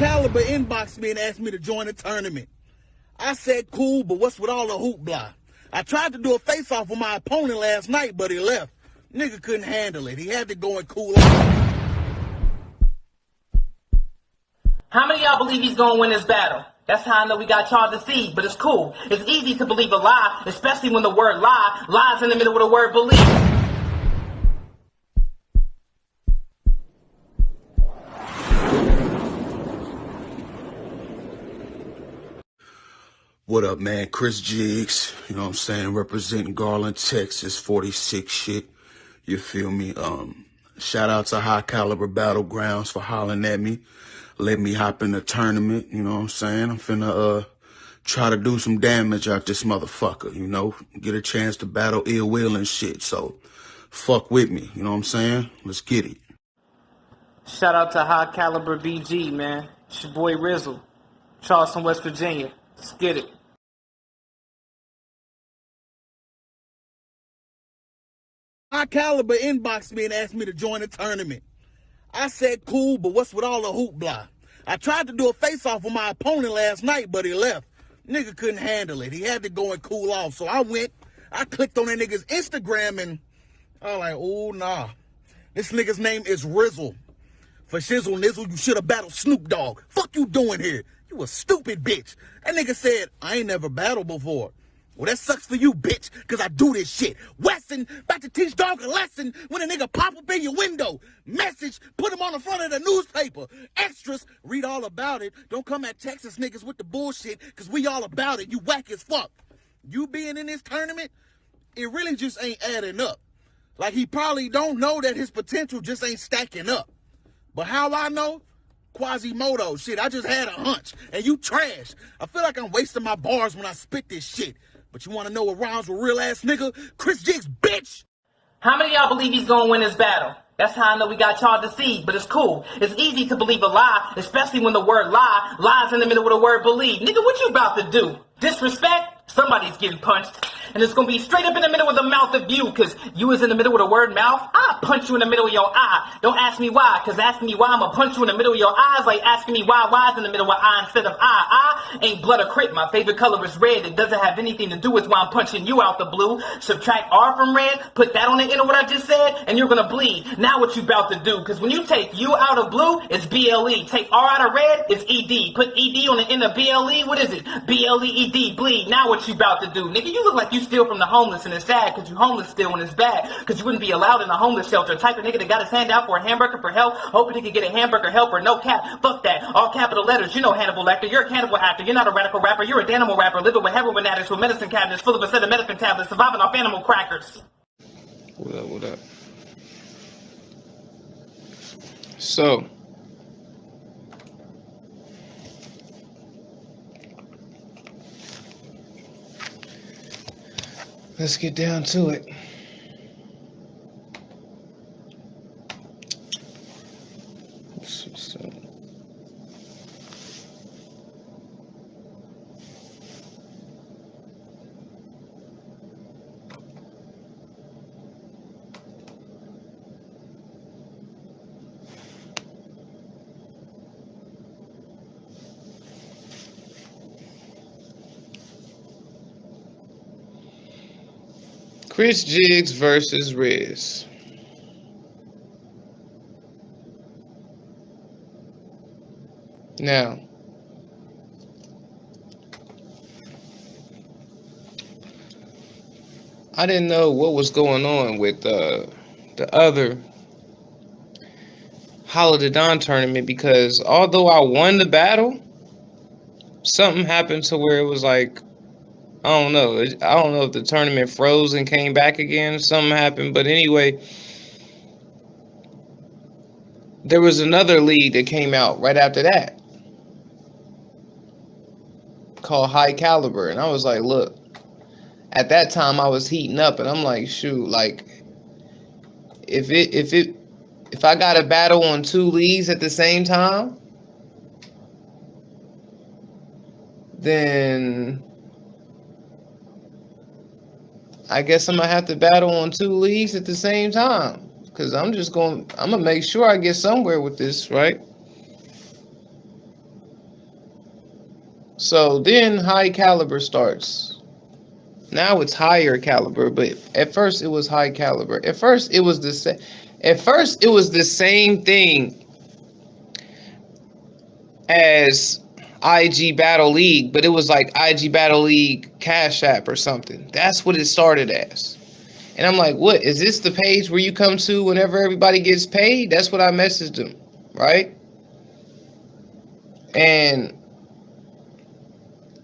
Caliber inboxed me and asked me to join the tournament. I said cool, but what's with all the hoopla? I tried to do a face-off with my opponent last night, but he left. Nigga couldn't handle it. He had to go and cool off. How many of y'all believe he's gonna win this battle? That's how I know we got y'all deceived, but it's cool. It's easy to believe a lie, especially when the word lie lies in the middle of the word believe. What up, man? Chris Jiggz, you know what I'm saying? Representing Garland, Texas, 46 shit. You feel me? Shout out to High Caliber Battlegrounds for hollering at me. Let me hop in the tournament, you know what I'm saying? I'm finna try to do some damage out this motherfucker, you know? Get a chance to battle Ill Will and shit, so fuck with me, you know what I'm saying? Let's get it. Shout out to High Caliber BG, man. It's your boy Ryzz, Charleston, West Virginia. Let's get it. High Caliber inboxed me and asked me to join the tournament. I said cool, but what's with all the hoopla? I tried to do a face-off with my opponent last night, but he left. Nigga couldn't handle it. He had to go and cool off. So I clicked on that nigga's Instagram and I was like, oh, nah. This nigga's name is Ryzz. For shizzle nizzle, you should have battled Snoop Dogg. Fuck you doing here? You a stupid bitch. That nigga said, I ain't never battled before. Well, that sucks for you, bitch, because I do this shit. Wesson, about to teach dog a lesson when a nigga pop up in your window. Message, put him on the front of the newspaper. Extras, read all about it. Don't come at Texas niggas with the bullshit, because we all about it. You whack as fuck. You being in this tournament, it really just ain't adding up. Like, he probably don't know that his potential just ain't stacking up. But how I know? Quasimodo, shit, I just had a hunch. And you trash. I feel like I'm wasting my bars when I spit this shit. But you want to know what rhymes with real ass nigga? Chris Jiggz, bitch! How many of y'all believe he's gonna win this battle? That's how I know we got y'all deceived, but it's cool. It's easy to believe a lie, especially when the word lie lies in the middle of the word believe. Nigga, what you about to do? Disrespect? Somebody's getting punched. And it's gonna be straight up in the middle of the mouth of you, cause you is in the middle of the word mouth. I'll punch you in the middle of your eye. Don't ask me why, cause asking me why I'ma punch you in the middle of your eyes like asking me why is in the middle of eye instead of I ain't blood or crit. My favorite color is red. It doesn't have anything to do with why I'm punching you out the blue. Subtract R from red, put that on the end of what I just said, and you're gonna bleed. Now what you about to do? Cause when you take you out of blue, it's BLE. Take R out of red, it's ED. Put ED on the end of BLE, what is it? BLEED, bleed. Now what you about to do? Nigga, you look like you steal from the homeless, and it's sad because you homeless still and it's bad because you wouldn't be allowed in a homeless shelter. Type of nigga that got his hand out for a hamburger for help, hoping he could get a hamburger helper. No cap, fuck that. All capital letters. You know Hannibal Lecter. You're a cannibal actor. You're not a radical rapper. You're a Danimal rapper living with heroin addicts with medicine cabinets full of acetaminophen tablets, surviving off animal crackers. What up? So, let's get down to it. Chris Jiggz versus Ryzz. Now, I didn't know what was going on with the other Hollow the Dawn tournament because although I won the battle, something happened to where it was like, I don't know. I don't know if the tournament froze and came back again. Something happened. But anyway, there was another league that came out right after that called High Caliber. And I was like, look, at that time I was heating up and I'm like, shoot, like if I got a battle on two leagues at the same time, then I guess I'm gonna have to battle on two leagues at the same time because I'm gonna make sure I get somewhere with this, right? So then High Caliber starts. Now it's Higher Caliber, but at first it was High Caliber. At first it was the same. At first it was the same thing as IG Battle League, but it was like IG Battle League Cash App or something. That's what it started as. And I'm like, what? Is this the page where you come to whenever everybody gets paid? That's what I messaged them, right? And,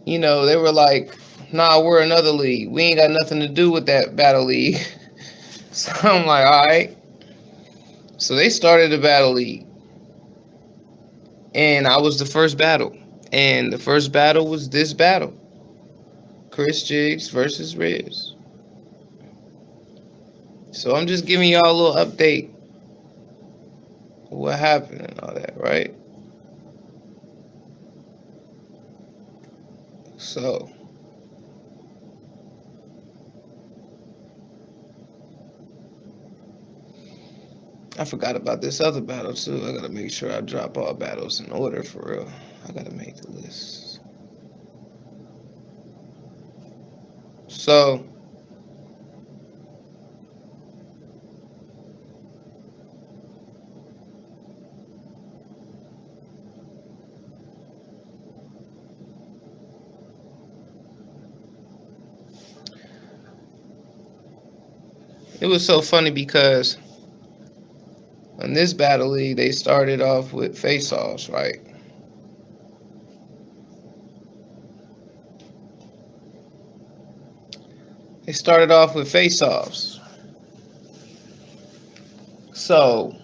you know, they were like, nah, we're another league. We ain't got nothing to do with that Battle League. So I'm like, all right. So they started a Battle League. And I was the first battle. And the first battle was this battle. Chris Jiggz versus Ryzz. So I'm just giving y'all a little update of what happened and all that, right? So I forgot about this other battle too. I gotta make sure I drop all battles in order for real. I gotta make the list. So it was so funny because in this battle league, they started off with face-offs, right? They started off with face-offs. So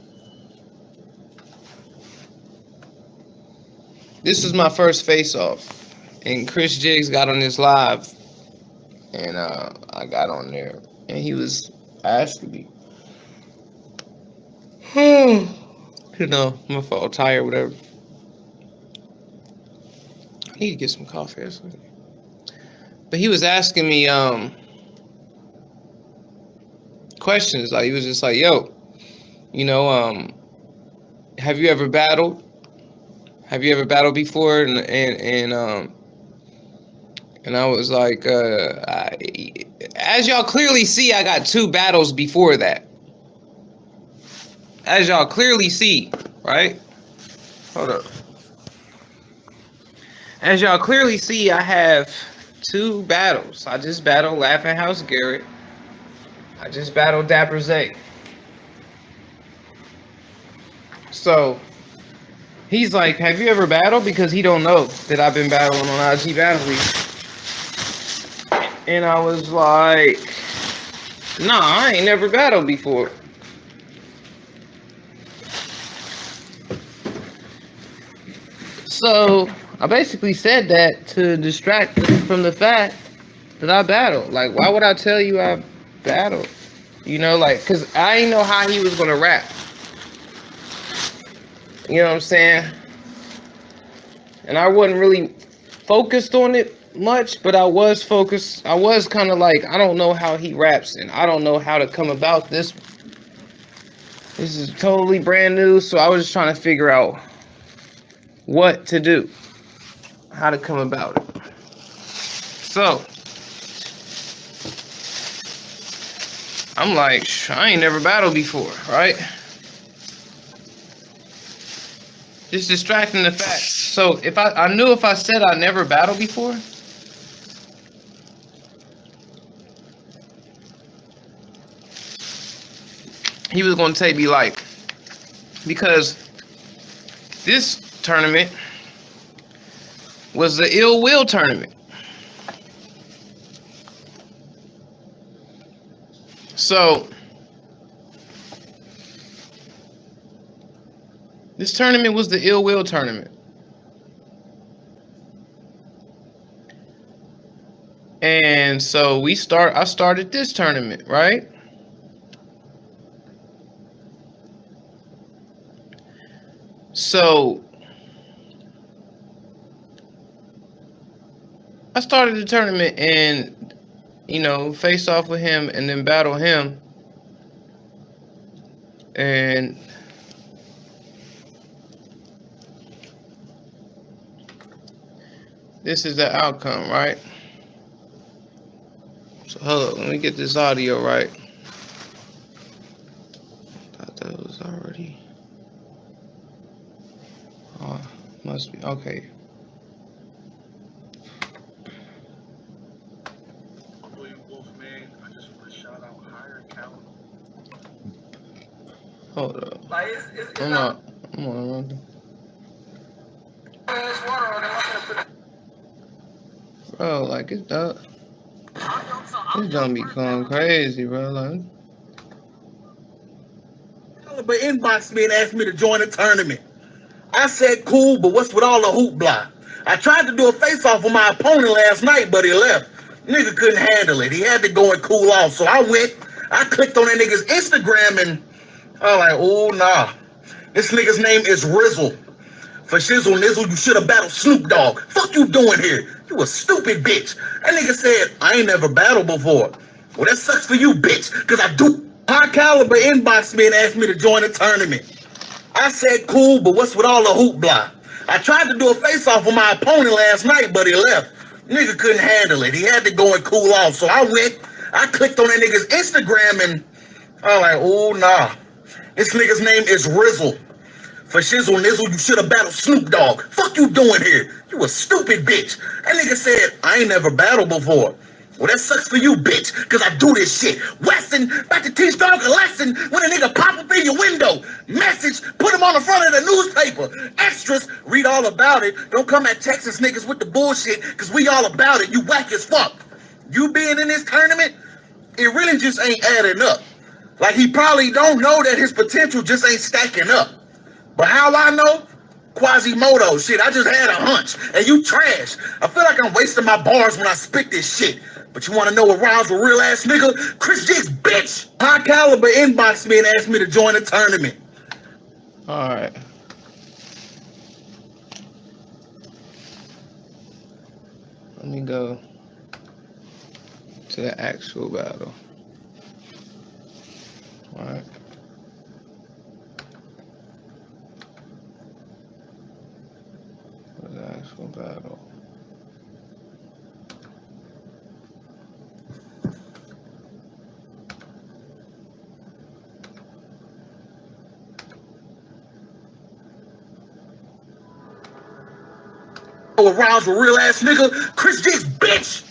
this was my first face-off, and Chris Jiggz got on this live, and I got on there, and he was asking me, you know, my fault, tired, whatever. I need to get some coffee or something. But he was asking me questions. Like, he was just like, yo, you know, have you ever battled? Have you ever battled before? And I was like, as y'all clearly see, I got 2 battles before that. As y'all clearly see, right? Hold up. As y'all clearly see, I have 2 battles. I just battled Laughing House Garrett. I just battled Dapper Zay. So he's like, have you ever battled? Because he don't know that I've been battling on IG Battle League. And I was like, nah, I ain't never battled before. So I basically said that to distract from the fact that I battled. Like, why would I tell you I battled? You know, like, because I didn't know how he was going to rap. You know what I'm saying? And I wasn't really focused on it much, but I was focused. I was kind of like, I don't know how he raps, and I don't know how to come about this. This is totally brand new, so I was just trying to figure out what to do, how to come about it. So I'm like, I ain't never battled before, right? Just distracting the fact. So if I knew if I said I never battled before, he was gonna take me like, because this tournament was the Ill Will tournament. So this tournament was the Ill Will tournament. And so I started this tournament, right? So I started the tournament and, you know, face off with him and then battle him. And this is the outcome, right? So hold up, let me get this audio right. Thought that was already. Oh, must be okay. Hold up. I'm on. Bro, like it's done. This don't be going crazy, bro. Like, But inboxed me and asked me to join the tournament. I said cool, but what's with all the hoopla? I tried to do a face-off with my opponent last night, but he left. Nigga couldn't handle it. He had to go and cool off. So I went, I clicked on that nigga's Instagram and I was like, oh nah. This nigga's name is Ryzz. For shizzle nizzle, you should have battled Snoop Dogg. Fuck you doing here? You a stupid bitch. That nigga said, I ain't never battled before. Well, that sucks for you, bitch, because I do. High Caliber inboxed me and asked me to join the tournament. I said cool, but what's with all the hoopla? I tried to do a face-off with my opponent last night, but he left. Nigga couldn't handle it. He had to go and cool off. So I went, I clicked on that nigga's Instagram and I was like, oh nah. This nigga's name is Ryzz. For shizzle nizzle, you should have battled Snoop Dogg. Fuck you doing here? You a stupid bitch. That nigga said, I ain't never battled before. Well, that sucks for you, bitch, because I do this shit. Weston, about to teach dog a lesson when a nigga pop up in your window. Message, put him on the front of the newspaper. Extras, read all about it. Don't come at Texas niggas with the bullshit, because we all about it. You whack as fuck. You being in this tournament, it really just ain't adding up. Like, he probably don't know that his potential just ain't stacking up. But how I know? Quasimodo shit, I just had a hunch. And you trash. I feel like I'm wasting my bars when I spit this shit. But you want to know what rhymes with real ass nigga? Chris Jiggz, bitch! High Caliber inboxed me and asked me to join the tournament. alright. Let me go to the actual battle. Alright. The actual battle. What rhymes with real ass nigga? Chris Jiggz, bitch!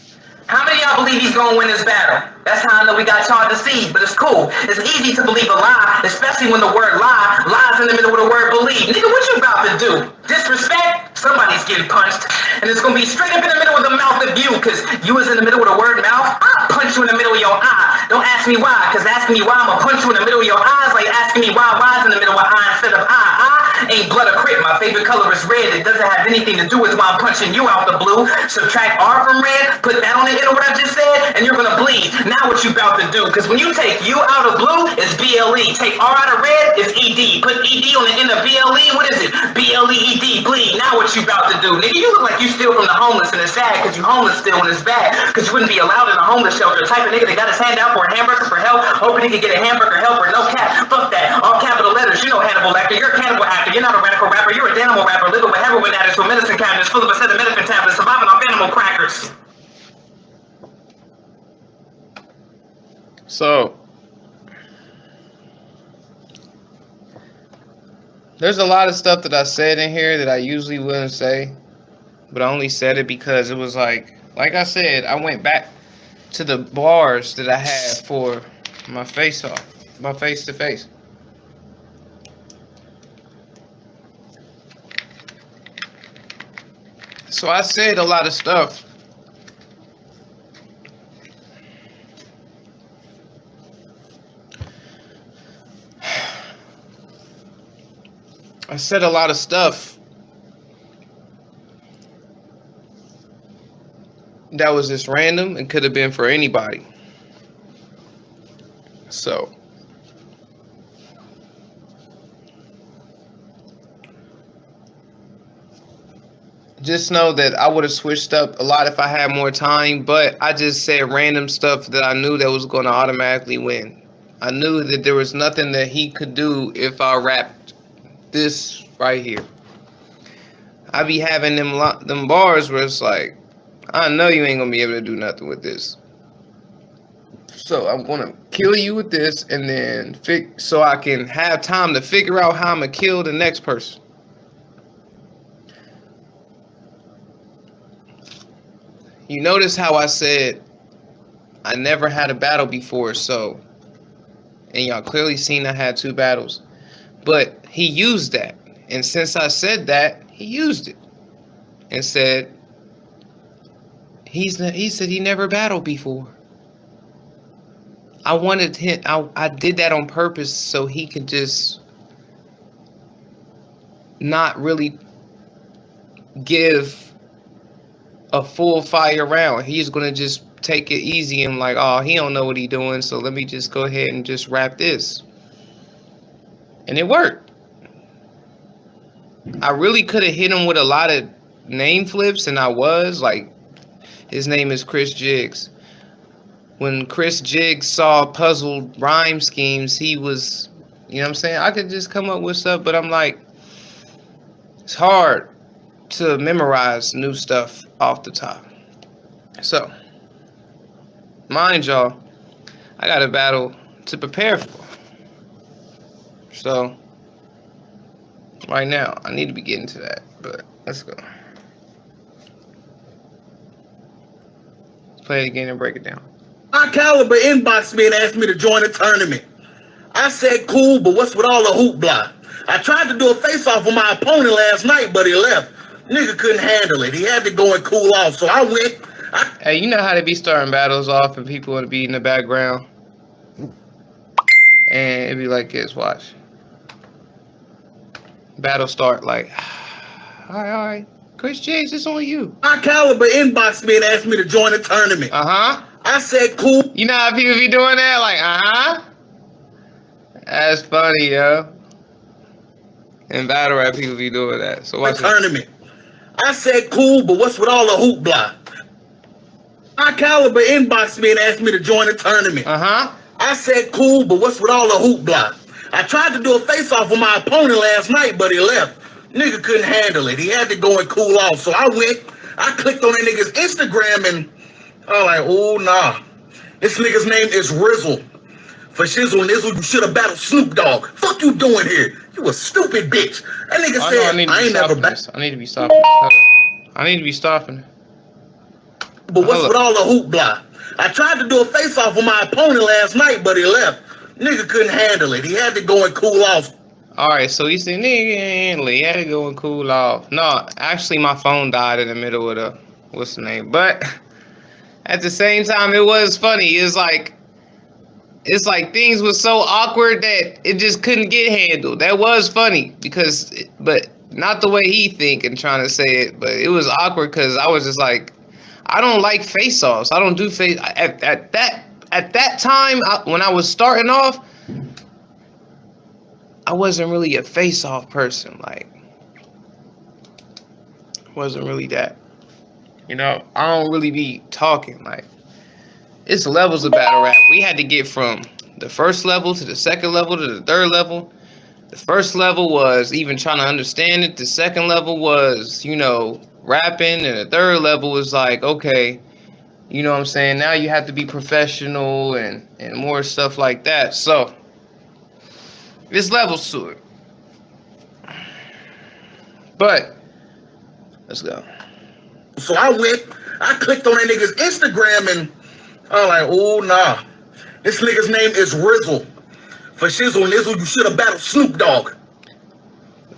How many of y'all believe he's gonna win this battle? That's how I know we got y'all deceived, but it's cool. It's easy to believe a lie, especially when the word lie lies in the middle of the word believe. Nigga, what you about to do? Disrespect? Somebody's getting punched. And it's gonna be straight up in the middle of the mouth of you, cause you was in the middle of the word mouth. I'll punch you in the middle of your eye. Don't ask me why, cause asking me why I'ma punch you in the middle of your eyes like asking me why Y's in the middle of I instead of I ain't blood or crit. My favorite color is red. It doesn't have anything to do with why I'm punching you out the blue. Subtract R from red, put that on the end of what I just said, and you're gonna bleed. Now what you about to do? Because when you take U out of blue, it's BLE. Take R out of red, it's ED. Put ED on the end of BLE, what is it? BLEED, bleed. Now what you about to do? Nigga, you look like you steal from the homeless, and it's sad because you homeless still, and it's bad because you wouldn't be allowed in a homeless shelter. The type of nigga that got his hand out for a hamburger for help, hoping he could get a hamburger helper. No cap. Fuck that. All capital letters. You know Hannibal Lecter. You're a cannibal actor. You're not a radical rapper. You're a Danimal rapper. Living with heroin addicts with medicine cabinets full of acetaminophen tablets, surviving off animal crackers. So there's a lot of stuff that I said in here that I usually wouldn't say, but I only said it because it was like I said, I went back to the bars that I had for my face-off, my face-to-face. So I said a lot of stuff. I said a lot of stuff that was just random and could have been for anybody. So just know that I would have switched up a lot if I had more time, but I just said random stuff that I knew that was going to automatically win. I knew that there was nothing that he could do if I rapped this right here. I be having them bars where it's like, I know you ain't gonna be able to do nothing with this. So I'm gonna kill you with this, and then so I can have time to figure out how I'm gonna kill the next person. You notice how I said I never had a battle before, so, and y'all clearly seen I had 2 battles, but he used that, and since I said that, he used it and said he said he never battled before. I wanted him. I did that on purpose so he could just not really give a full fire round. He's gonna just take it easy and like, oh, he don't know what he doing, so let me just go ahead and just rap this. And it worked. I really could have hit him with a lot of name flips, and I was like, his name is Chris Jiggz. When Chris Jiggz saw puzzled rhyme schemes, he was, you know what I'm saying? I could just come up with stuff, but I'm like, it's hard to memorize new stuff off the top. So, mind y'all, I got a battle to prepare for. So, right now, I need to be getting to that, but let's go. Let's play it again and break it down. My caliber inboxed me and asked me to join a tournament. I said cool, but what's with all the hoopla? I tried to do a face-off with my opponent last night, but he left. Nigga couldn't handle it. He had to go and cool off, so I went. Hey, you know how they be starting battles off and people want to be in the background? And it'd be like this, watch. Battle start like, all right. Chris Jiggz, it's on you. My caliber inboxed me and asked me to join a tournament. Uh-huh. I said cool. You know how people be doing that? Like, uh-huh. That's funny, yo. In battle rap, people be doing that. So watch Tournament. I said cool, but what's with all the hoopla? My caliber inboxed me and asked me to join a tournament. Uh-huh. I said cool, but what's with all the hoopla? I tried to do a face-off with my opponent last night, but he left. Nigga couldn't handle it. He had to go and cool off. So I went, I clicked on that nigga's Instagram and I was like, oh, nah. This nigga's name is Ryzz. For shizzle nizzle, you should have battled Snoop Dogg. Fuck you doing here? You a stupid bitch. That nigga said, I ain't never battled. I need to be stopping this. I need to be stopping. But what's with all the hoopla? I tried to do a face-off with my opponent last night, but he left. Nigga couldn't handle it. He had to go and cool off. Alright, so he said, nigga, handle it. He had to go and cool off. No, actually, my phone died in the middle of the, what's the name? But at the same time, it was funny. It's like things was so awkward that it just couldn't get handled. That was funny because, but not the way he think and trying to say it, but it was awkward because I was just like, I don't like face-offs. I don't do face at that time when I was starting off. I wasn't really a face-off person. Like, wasn't really that. You know, I don't really be talking. Like, it's levels of battle rap. We had to get from the first level to the second level to the third level. The first level was even trying to understand it. The second level was, you know, rapping. And the third level was like, okay, you know what I'm saying? Now you have to be professional and more stuff like that. So, there's levels to it. But, let's go. So I went, I clicked on that nigga's Instagram and I was like, oh, nah. This nigga's name is Ryzz. For shizzle nizzle, you should have battled Snoop Dogg.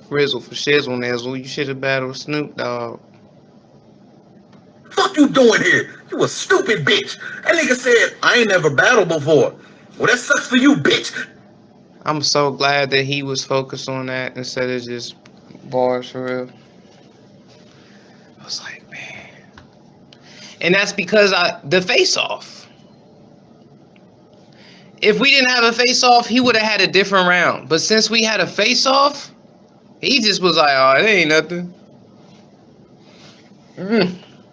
Ryzz for shizzle nizzle, you should have battled Snoop Dogg. Fuck you doing here? You a stupid bitch. That nigga said, I ain't never battled before. Well, that sucks for you, bitch. I'm so glad that he was focused on that instead of just bars for real. I was like, man. And that's because the face-off. If we didn't have a face-off, he would have had a different round. But since we had a face-off, he just was like, oh, it ain't nothing.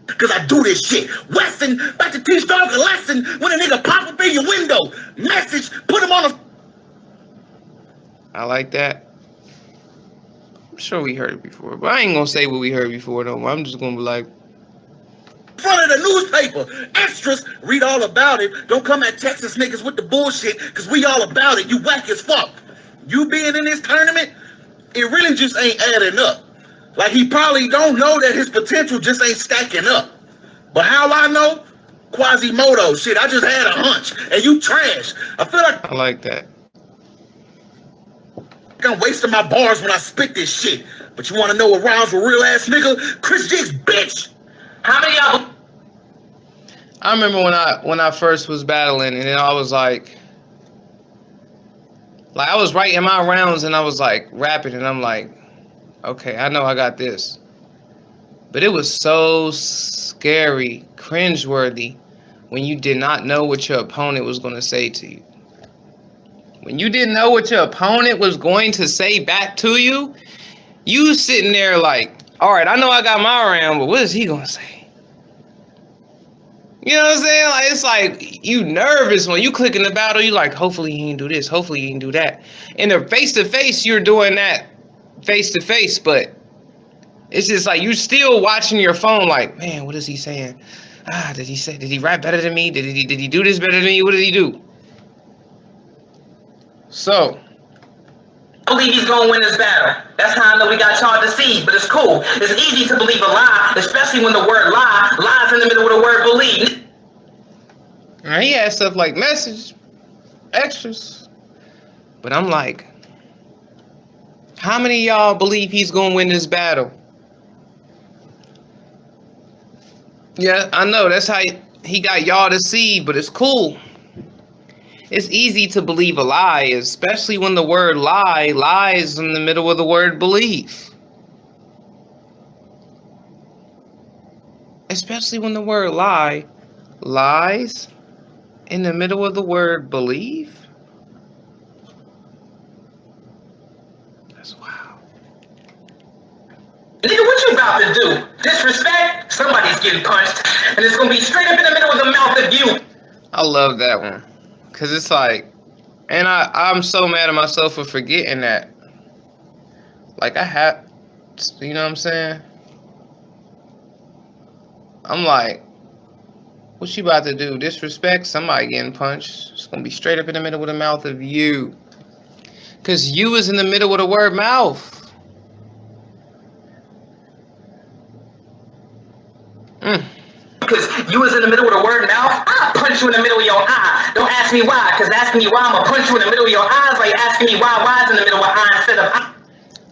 Cause I do this shit. Weston, about to teach dog a lesson when a nigga pop up in your window. Message, put him on a... I like that. sure we heard it before, but I ain't gonna say what we heard before though. I'm just gonna be like, front of the newspaper. Extras, read all about it. Don't come at Texas niggas with the bullshit, because we all about it. You whack as fuck. You being in this tournament, it really just ain't adding up. Like, he probably don't know that his potential just ain't stacking up. But how I know? Quasimodo shit. I just had a hunch. And you trash. I feel like I like that. I'm wasting my bars when I spit this shit. But you want to know what rhymes with real ass nigga? Chris Jiggz, bitch. How many of y'all? I remember when I first was battling, and then I was like I was writing my rounds, and I was like rapping, and I'm like, okay, I know I got this. But it was so scary, cringeworthy, when you did not know what your opponent was going to say to you. When you didn't know what your opponent was going to say back to you, you sitting there like, all right, I know I got my round, but what is he going to say? You know what I'm saying? Like, it's like you nervous when you click in the battle. You like, hopefully he can do this. Hopefully he can do that. In the face-to-face, you're doing that face-to-face, but it's just like you still watching your phone like, man, what is he saying? Did he rap better than me? Did he do this better than me? What did he do? So, I believe he's gonna win this battle. That's how I know we got y'all deceived, but it's cool. It's easy to believe a lie, especially when the word lie lies in the middle of the word believe. and he had stuff like message, extras. But I'm like, how many of y'all believe he's gonna win this battle? Yeah, I know that's how he got y'all deceived, but it's cool. It's easy to believe a lie, especially when the word lie lies in the middle of the word believe. Especially when the word lie lies in the middle of the word believe. That's wow. Nigga, what you about to do? Disrespect? Somebody's getting punched, and it's gonna be straight up in the middle of the mouth of you. I love that one. Cause it's like, and I'm so mad at myself for forgetting that. Like I have, you know what I'm saying? I'm like, what you about to do? Disrespect? Somebody getting punched. It's gonna be straight up in the middle of the mouth of you. Cause you is in the middle of the word mouth. Because you was in the middle of the word mouth, I'll punch you in the middle of your eye. Don't ask me why, because asking me why, I'm going to punch you in the middle of your eyes like asking me why is in the middle of eye instead of I.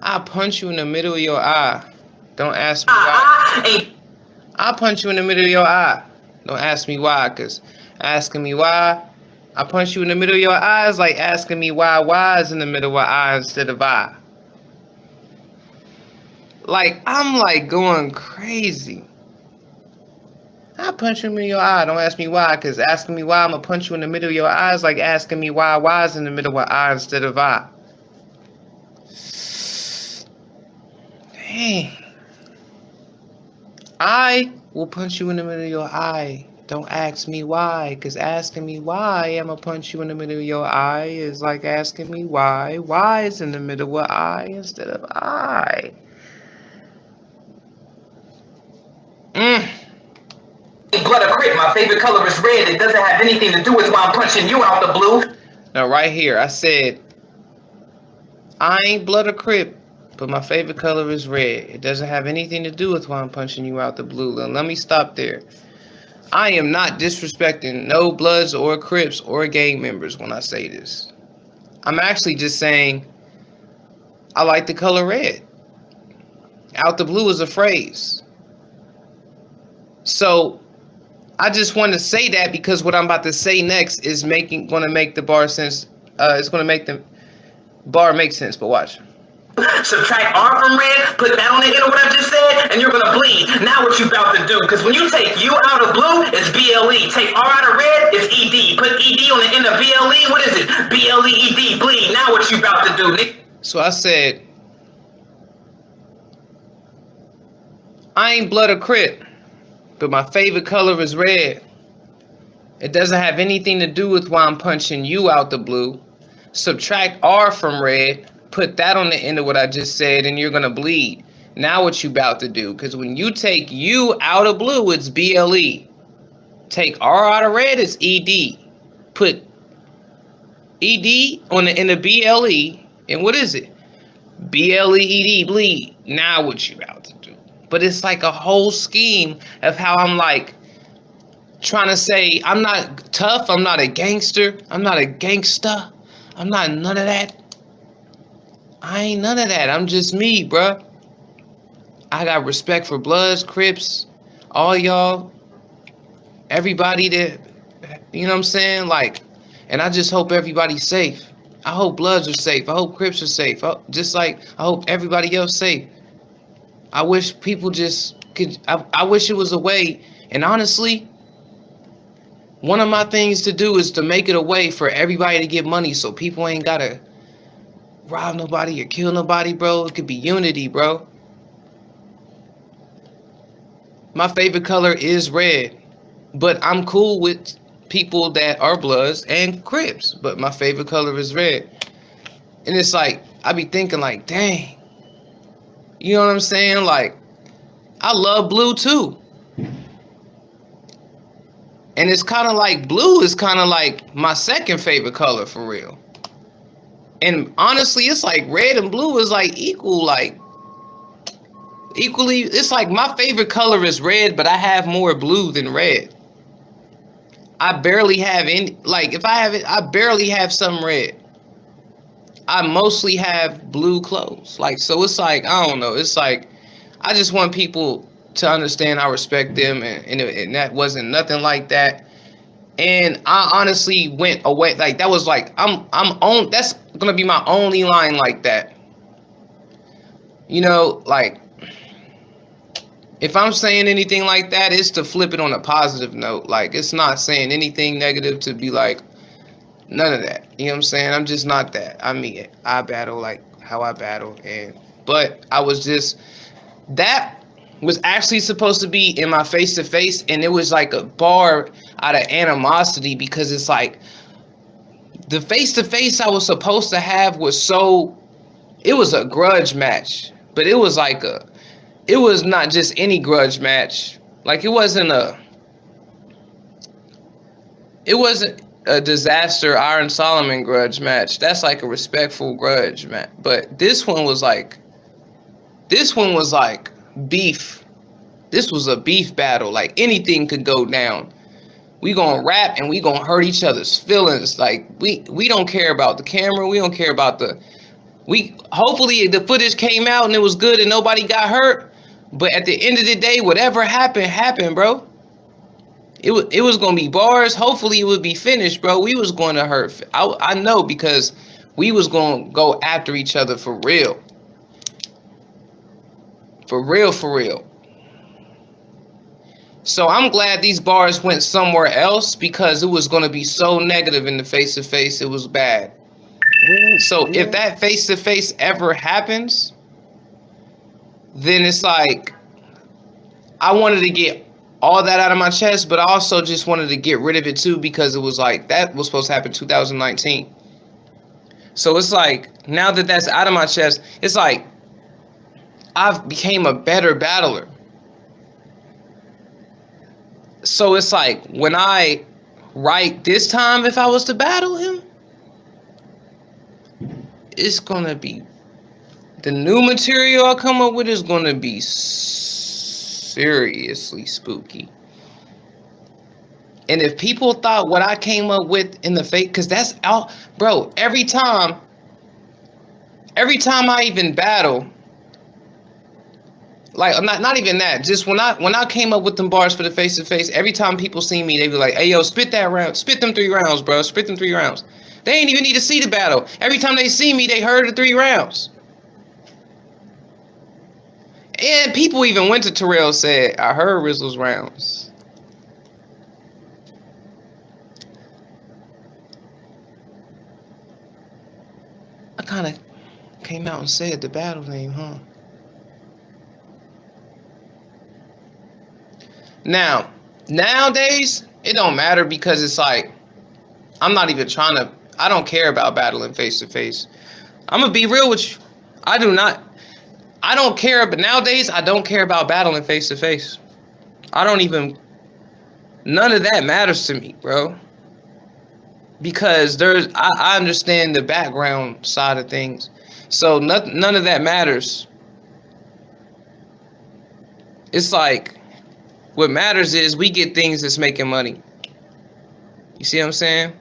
I'll punch you in the middle of your eye. Don't ask me why. I'll punch you in the middle of your eye. Don't ask me why, because asking me why, I punch you in the middle of your eyes like asking me why is in the middle of my eye instead of I. Like, I'm like going crazy. I punch you in your eye. Don't ask me why, because asking me why I'm going to punch you in the middle of your eyes like asking me why is in the middle of I instead of I. Dang. I will punch you in the middle of your eye. Don't ask me why, because asking me why I'm going to punch you in the middle of your eye is like asking me why is in the middle of I instead of I. Blood or Crip, my favorite color is red. It doesn't have anything to do with why I'm punching you out the blue. Now right here, I said, I ain't blood or Crip, but my favorite color is red. It doesn't have anything to do with why I'm punching you out the blue. Now, let me stop there. I am not disrespecting no Bloods or Crips or gang members when I say this. I'm actually just saying I like the color red. Out the blue is a phrase. So I just want to say that because what I'm about to say next is going to make the bar sense. It's going to make the bar make sense, but watch. Subtract R from red, put that on the end of what I just said, and you're gonna bleed. Now what you about to do? Because when you take U out of blue, it's BLE. Take R out of red, it's ED. Put ED on the end of BLE, what is it? BLEED, bleed. Now what you about to do, Nick? So I said, I ain't blood or Crip, but my favorite color is red. It doesn't have anything to do with why I'm punching you out the blue. Subtract R from red, put that on the end of what I just said, and you're gonna bleed. Now what you about to do? Because when you take U out of blue, it's BLE. Take R out of red, it's ED. Put ED on the end of BLE, and what is it? BLEED, bleed. Now what you about to do? But it's like a whole scheme of how I'm like trying to say I'm not tough, I'm not a gangster, I'm not a gangsta, I'm not none of that. I ain't none of that. I'm just me, bruh. I got respect for Bloods, Crips, all y'all, everybody that, you know what I'm saying? Like, and I just hope everybody's safe. I hope Bloods are safe. I hope Crips are safe. Just like I hope everybody else safe. I wish people just could, I wish it was a way. And honestly, one of my things to do is to make it a way for everybody to get money so people ain't gotta rob nobody or kill nobody, bro. It could be unity, bro. My favorite color is red, but I'm cool with people that are Bloods and Crips, but my favorite color is red. And it's like, I be thinking like, dang, you know what I'm saying? Like, I love blue too. And it's kind of like, blue is kind of like my second favorite color for real. And honestly, it's like red and blue is like equal, like equally, it's like my favorite color is red, but I have more blue than red. I barely have any, like if I have it, I barely have some red. I mostly have blue clothes. Like, so it's like, I don't know. It's like, I just want people to understand I respect them, and that wasn't nothing like that. And I honestly went away, like that was like, I'm on, that's gonna be my only line like that. You know, like, if I'm saying anything like that, it's to flip it on a positive note. Like, it's not saying anything negative to be like, none of that. You know what I'm saying? I'm just not that. I mean, I battle like how I battle. But I was just, that was actually supposed to be in my face-to-face, and it was like a bar out of animosity, because it's like, the face-to-face I was supposed to have was so, it was a grudge match. But it was like it was not just any grudge match. Like, it wasn't a disaster Iron Solomon grudge match. That's like a respectful grudge match. But this one was like beef. This was a beef battle. Like, anything could go down. We gonna rap and we gonna hurt each other's feelings. Like, we don't care about the camera. We don't care about hopefully the footage came out and it was good and nobody got hurt. But at the end of the day, whatever happened, bro. It was gonna be bars. Hopefully it would be finished, bro. We was going to hurt. I know, because we was gonna go after each other for real. For real. So I'm glad these bars went somewhere else, because it was gonna be so negative in the face-to-face. It was bad. So if that face-to-face ever happens, then it's like, I wanted to get all that out of my chest, but I also just wanted to get rid of it too, because it was like, that was supposed to happen 2019. So it's like, now that that's out of my chest, it's like, I've became a better battler. So it's like, when I write this time, if I was to battle him, it's gonna be, the new material I come up with is gonna be seriously spooky. And if people thought what I came up with in the fake, because that's out, bro, every time I even battle, like, not even that, just when I came up with them bars for the face-to-face, every time people see me, they be like, hey, yo, spit that round, spit them 3 rounds, bro, spit them 3 rounds. They ain't even need to see the battle. Every time they see me, they heard the 3 rounds. And people even went to Terrell, said, I heard Ryzz's rounds. I kind of came out and said the battle name, huh? Now, nowadays, it don't matter, because it's like, I'm not even trying to, I don't care about battling face to face. I'm gonna be real with you. I don't care, but nowadays I don't care about battling face to face. None of that matters to me, bro. Because I understand the background side of things. So none of that matters. It's like, what matters is we get things that's making money. You see what I'm saying?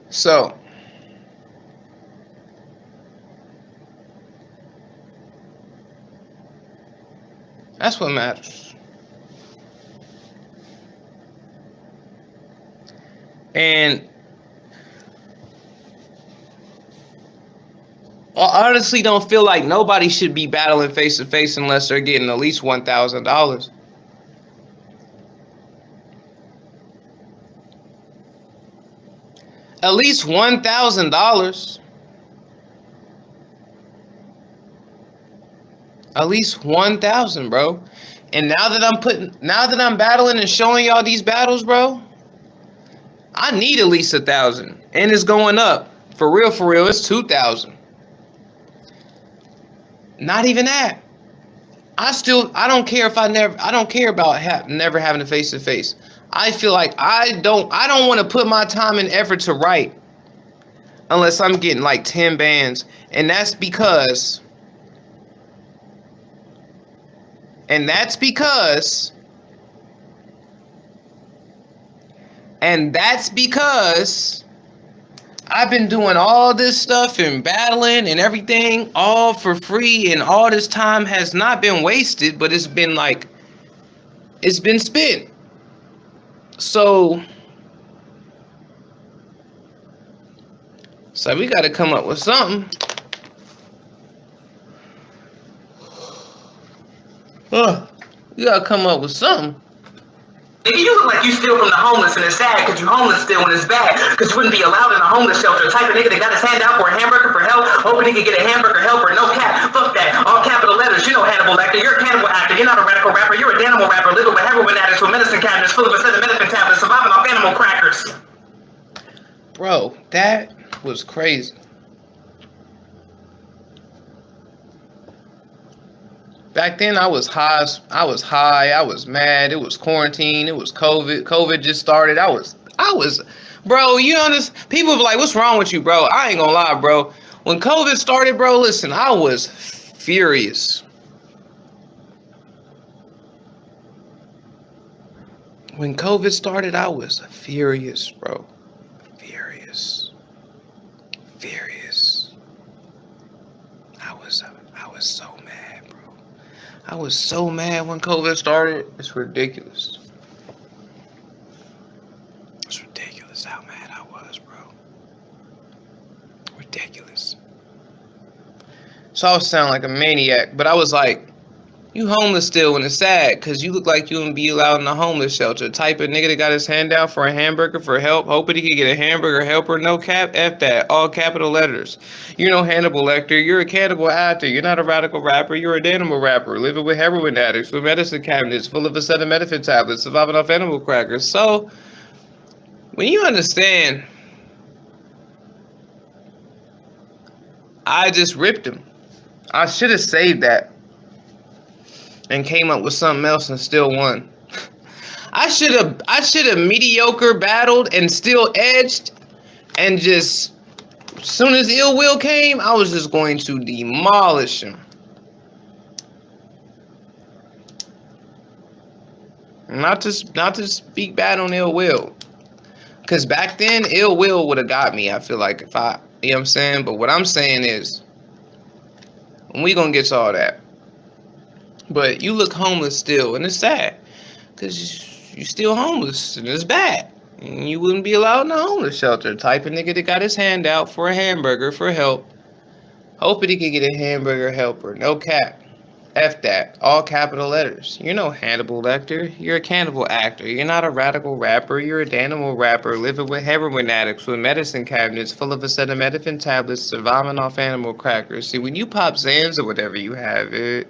So, that's what matters. And I honestly don't feel like nobody should be battling face to face unless they're getting at least $1,000. At least $1,000. At least 1,000, bro. And now that I'm battling and showing y'all these battles, bro, I need at least 1,000. And it's going up. For real, it's 2,000. Not even that. I don't care about never having a face to face. I feel like I don't want to put my time and effort to write unless I'm getting like 10 bands. And that's because I've been doing all this stuff and battling and everything all for free, and all this time has not been wasted, but it's been spent. So we got to come up with something. You got to come up with something. Nigga, you look like you steal from the homeless, and it's sad because you homeless still, and it's bad because you wouldn't be allowed in a homeless shelter. The type of nigga that got his hand out for a hamburger for help, hoping he could get a hamburger helper. No cap, fuck that. All capital letters. You know Hannibal Lecter. You're a cannibal actor. You're not a radical rapper. You're a animal rapper. Living with heroin addicts with medicine cabinets full of acetaminophen tablets, surviving off animal crackers. Bro, that was crazy. Back then, I was high. I was mad. It was quarantine. It was COVID. COVID just started. I was, bro. You know this. People be like, "What's wrong with you, bro?" I ain't gonna lie, bro. When COVID started, bro, listen, I was furious. When COVID started, I was furious, bro. Furious. I was so mad, bro. I was so mad when COVID started. It's ridiculous. It's ridiculous how mad I was, bro. Ridiculous. So I was sounding like a maniac, but I was like, you homeless still, and it's sad because you look like you wouldn't be allowed in a homeless shelter. Type of nigga that got his hand out for a hamburger for help, hoping he could get a hamburger helper. No cap, F that. All capital letters. You're no Hannibal Lecter. You're a cannibal actor. You're not a radical rapper. You're an animal rapper. Living with heroin addicts, with medicine cabinets full of acetaminophen tablets, surviving off animal crackers. So, when you understand, I just ripped him. I should have saved that and came up with something else and still won. I should have mediocre battled and still edged, and just as soon as Ill Will came, I was just going to demolish him. Not to speak bad on Ill Will, because back then Ill Will would have got me. I feel like if I, you know what I'm saying. But what I'm saying is, we gonna get to all that. But you look homeless still, and it's sad, because you still homeless, and it's bad. And you wouldn't be allowed in a homeless shelter. Type of nigga that got his hand out for a hamburger for help, hoping he could get a hamburger helper. No cap. F that. All capital letters. You're no Hannibal Lecter. You're a cannibal actor. You're not a radical rapper. You're a animal rapper living with heroin addicts with medicine cabinets full of acetaminophen tablets, surviving off animal crackers. See, when you pop Zans or whatever you have, it...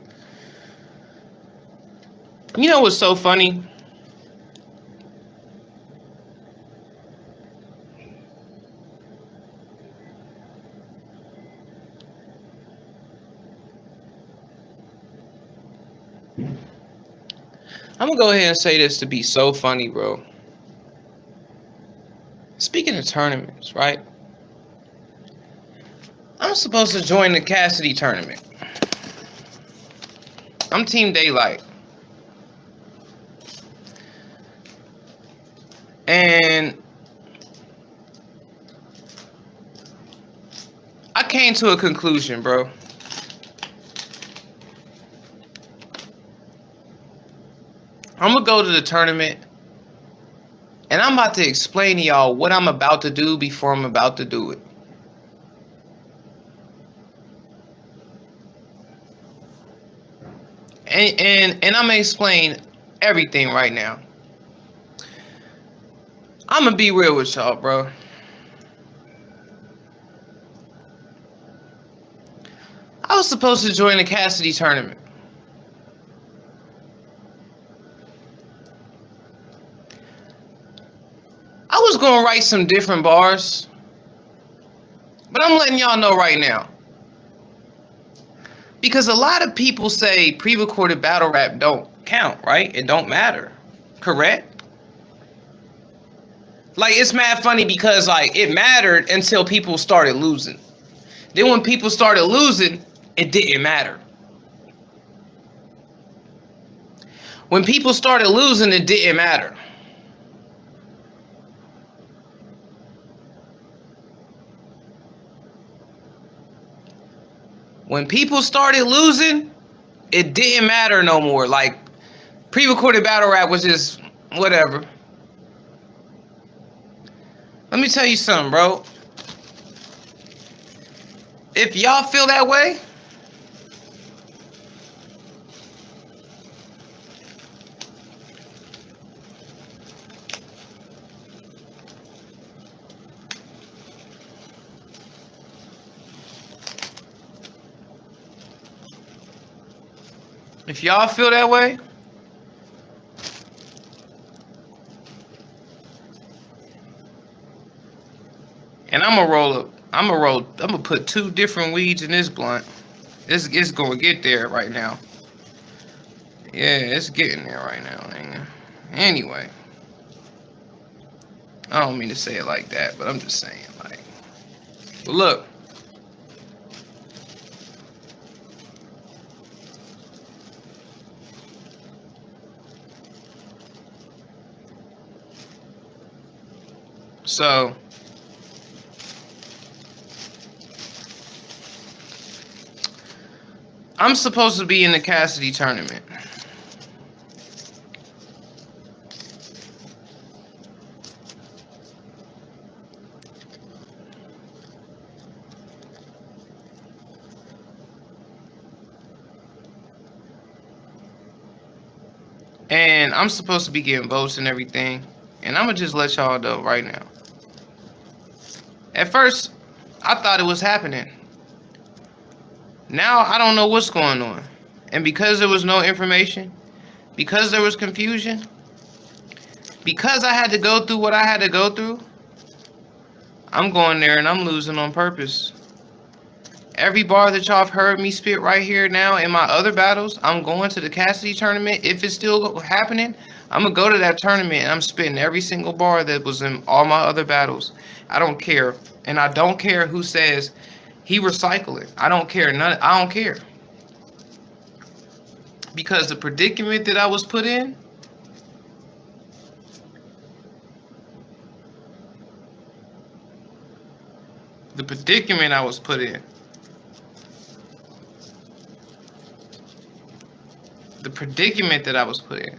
You know what's so funny? I'm gonna go ahead and say this to be so funny, bro. Speaking of tournaments, right? I'm supposed to join the Cassidy tournament. I'm Team Daylight. And I came to a conclusion, bro. I'm gonna go to the tournament, and I'm about to explain to y'all what I'm about to do before I'm about to do it. And I'm gonna explain everything right now. I'm gonna be real with y'all, bro. I was supposed to join the Cassidy tournament. I was gonna write some different bars, but I'm letting y'all know right now. Because a lot of people say pre-recorded battle rap don't count, right? It don't matter, correct? Like, it's mad funny because, like, it mattered until people started losing. Then when people started losing, it didn't matter. When people started losing, it didn't matter. When people started losing, it didn't matter no more. Like, pre-recorded battle rap was just whatever. Let me tell you something, bro. If y'all feel that way, and I'm gonna put 2 different weeds in this blunt. It's gonna get there right now. Yeah, it's getting there right now, nigga. Anyway, I don't mean to say it like that, but I'm just saying, like, but look. So, I'm supposed to be in the Cassidy tournament. And I'm supposed to be getting votes and everything. And I'm going to just let y'all know right now. At first, I thought it was happening. Now, I don't know what's going on. And because there was no information, because there was confusion, because I had to go through what I had to go through, I'm going there and I'm losing on purpose. Every bar that y'all have heard me spit right here now in my other battles, I'm going to the Cassidy tournament. If it's still happening, I'm going to go to that tournament and I'm spitting every single bar that was in all my other battles. I don't care. And I don't care who says he recycling. I don't care. I don't care. Because the predicament that I was put in, the predicament I was put in, the predicament that I was put in,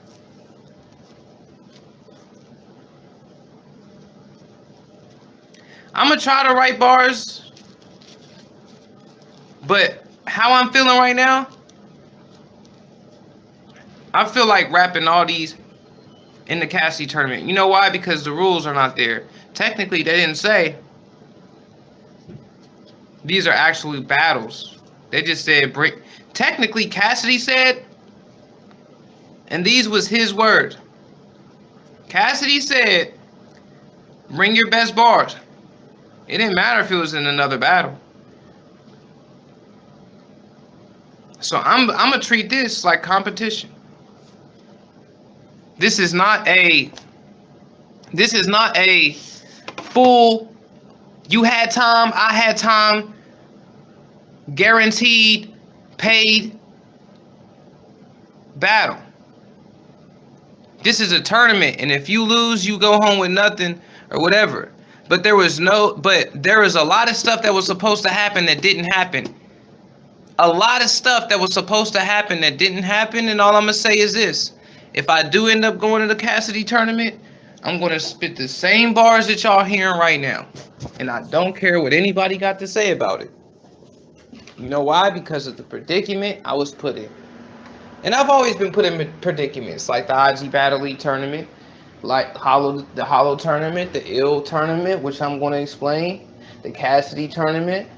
I'm gonna try to write bars, but how I'm feeling right now, I feel like rapping all these in the Cassidy tournament. You know why? Because the rules are not there. Technically, they didn't say these are actually battles. They just said break. Technically, Cassidy said, and these was his words. Cassidy said, bring your best bars. It didn't matter if it was in another battle. So I'm gonna treat this like competition. This is not a full, you had time, I had time, guaranteed, paid battle. This is a tournament, and if you lose, you go home with nothing or whatever. But there was a lot of stuff that was supposed to happen that didn't happen. A lot of stuff that was supposed to happen that didn't happen, and all I'm gonna say is this: if I do end up going to the Cassidy tournament, I'm gonna spit the same bars that y'all hearing right now, and I don't care what anybody got to say about it. You know why? Because of the predicament I was put in. And I've always been put in predicaments, like the IG Battle League tournament, like the Hollow tournament, the Ill tournament, which I'm going to explain, the Cassidy tournament.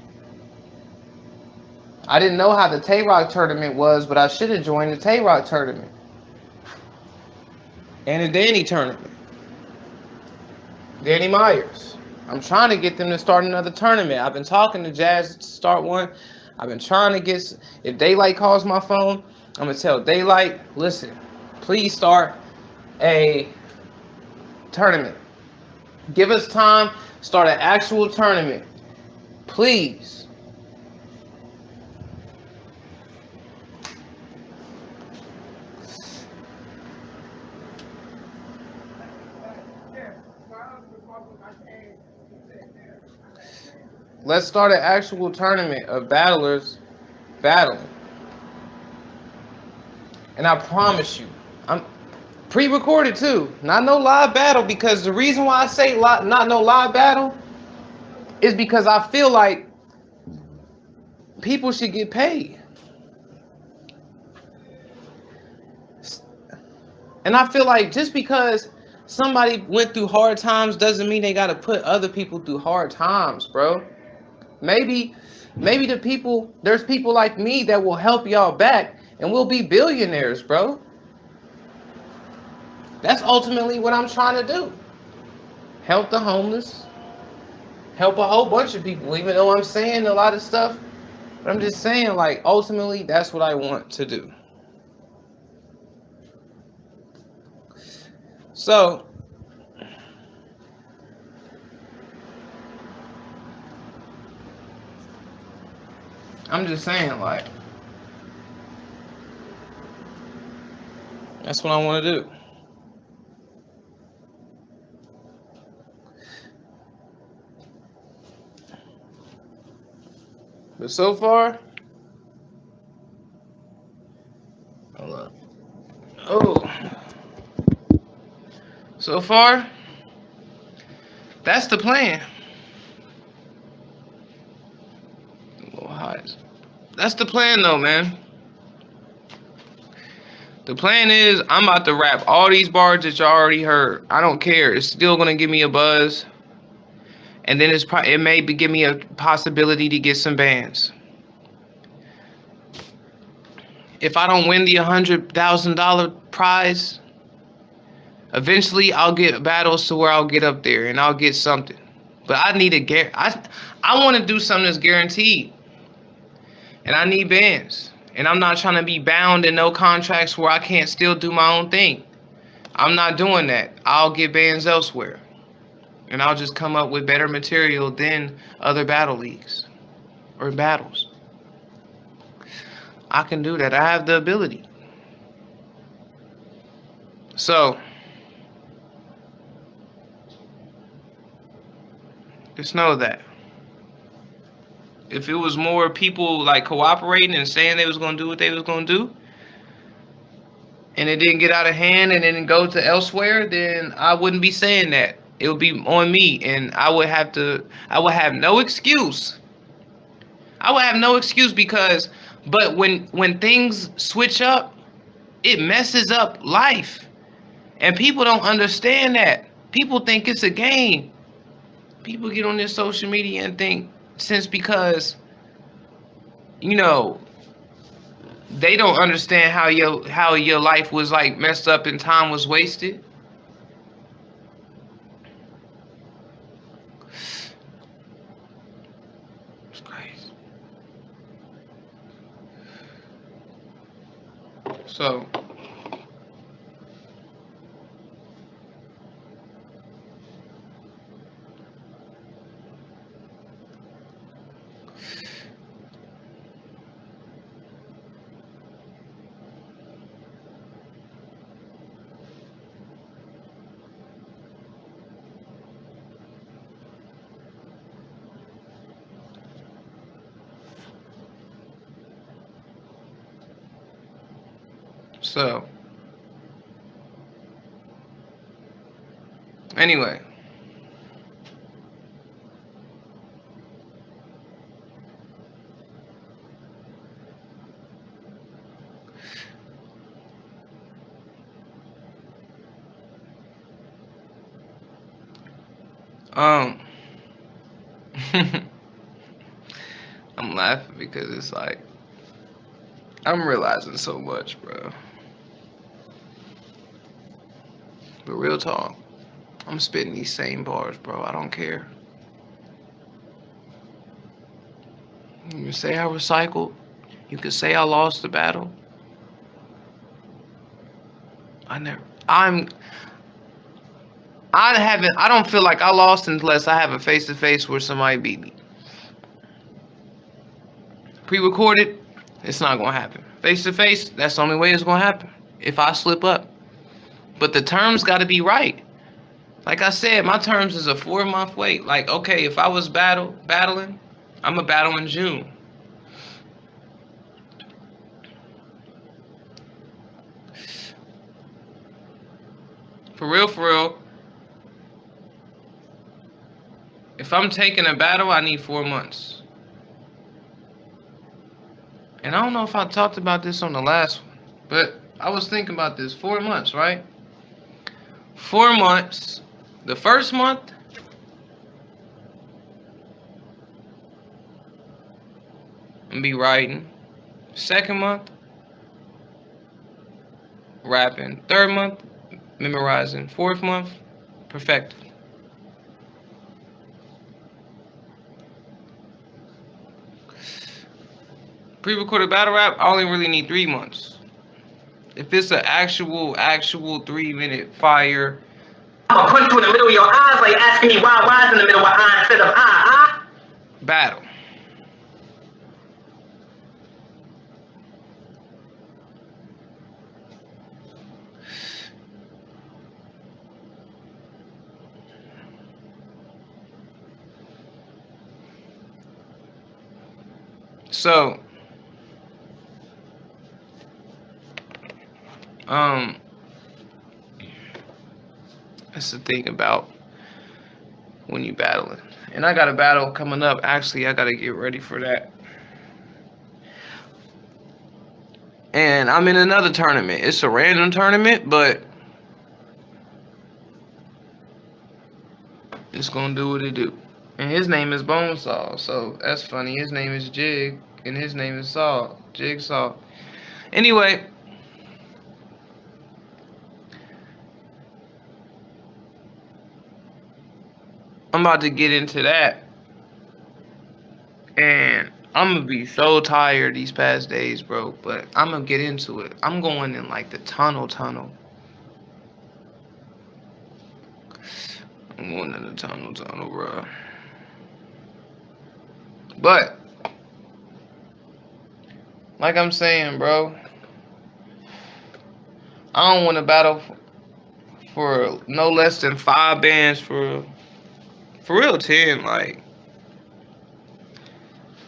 I didn't know how the Tay-Rock tournament was, but I should have joined the Tay-Rock tournament. And the Danny tournament. Danny Myers. I'm trying to get them to start another tournament. I've been talking to Jazz to start one. I've been trying to get, if Daylight calls my phone, I'm going to tell Daylight, listen, please start a tournament. Give us time, start an actual tournament. Please. Let's start an actual tournament of battlers battling. And I promise you, I'm pre-recorded too. Not no live battle, because the reason why I say not no live battle is because I feel like people should get paid. And I feel like just because somebody went through hard times doesn't mean they got to put other people through hard times, bro. Maybe there's people like me that will help y'all back and we'll be billionaires, bro. That's ultimately what I'm trying to do. Help the homeless. Help a whole bunch of people, even though I'm saying a lot of stuff. But I'm just saying, like, ultimately, that's what I want to do. So, I'm just saying, like, that's what I want to do. But so far, hold up. Oh, so far, that's the plan. A little hot. That's the plan, though, man. The plan is I'm about to rap all these bars that y'all already heard. I don't care. It's still gonna give me a buzz. And then it may give me a possibility to get some bands. If I don't win the $100,000 prize, eventually I'll get battles to where I'll get up there and I'll get something. But I need I want to do something that's guaranteed. And I need bands. And I'm not trying to be bound in no contracts where I can't still do my own thing. I'm not doing that. I'll get bands elsewhere. And I'll just come up with better material than other battle leagues or battles. I can do that. I have the ability. So, just know that. If it was more people like cooperating and saying they was going to do what they was going to do, and it didn't get out of hand and didn't go to elsewhere, then I wouldn't be saying that. It would be on me, and I would have no excuse. I would have no excuse because, but when things switch up, it messes up life. And people don't understand that. People think it's a game. People get on this social media and think because, you know, they don't understand how your life was like messed up and time was wasted. It's crazy. So anyway. Um I'm laughing because it's like I'm realizing so much, bro. But real talk, I'm spitting these same bars, bro. I don't care. You can say I recycled. You can say I lost the battle. I don't feel like I lost unless I have a face-to-face where somebody beat me. Pre-recorded, it's not gonna happen. Face-to-face, that's the only way it's gonna happen. If I slip up. But the terms gotta be right. Like I said, my terms is a 4-month wait. Like, okay, if I was battling, I'm a battle in June. For real, if I'm taking a battle, I need 4 months. And I don't know if I talked about this on the last one, but I was thinking about this. 4 months, right? 4 months. The first month, I'm gonna be writing. Second month, rapping. Third month, memorizing. Fourth month, perfecting. Pre-recorded battle rap, I only really need 3 months. If it's an actual 3-minute fire, I'ma punch you in the middle of your eyes like asking me why's in the middle of I instead of I. battle. So, that's the thing about when you battling. And I got a battle coming up. Actually, I gotta get ready for that. And I'm in another tournament. It's a random tournament, but it's gonna do what it do. And his name is Bonesaw, so that's funny. His name is Jig, and his name is Saw. Jigsaw. Anyway, I'm about to get into that. And I'm gonna be so tired these past days, bro. But I'm gonna get into it. I'm going in like the tunnel. I'm going in the tunnel, bro. But like I'm saying, bro, I don't want to battle for no less than 5 bands for real 10, like.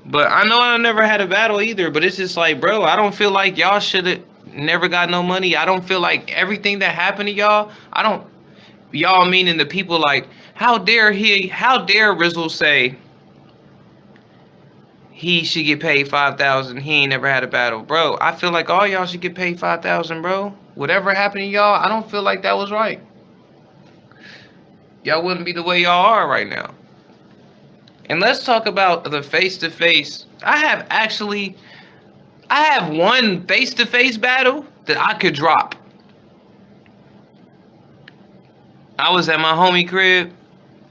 But I know I never had a battle either. But it's just like, bro, I don't feel like y'all should have never got no money. I don't feel like everything that happened to y'all. Y'all meaning the people, like, how dare Ryzz say he should get paid 5,000. He ain't never had a battle, bro. I feel like all y'all should get paid 5,000, bro. Whatever happened to y'all, I don't feel like that was right. Y'all wouldn't be the way y'all are right now. And let's talk about the face-to-face. I have one face-to-face battle that I could drop. I was at my homie crib,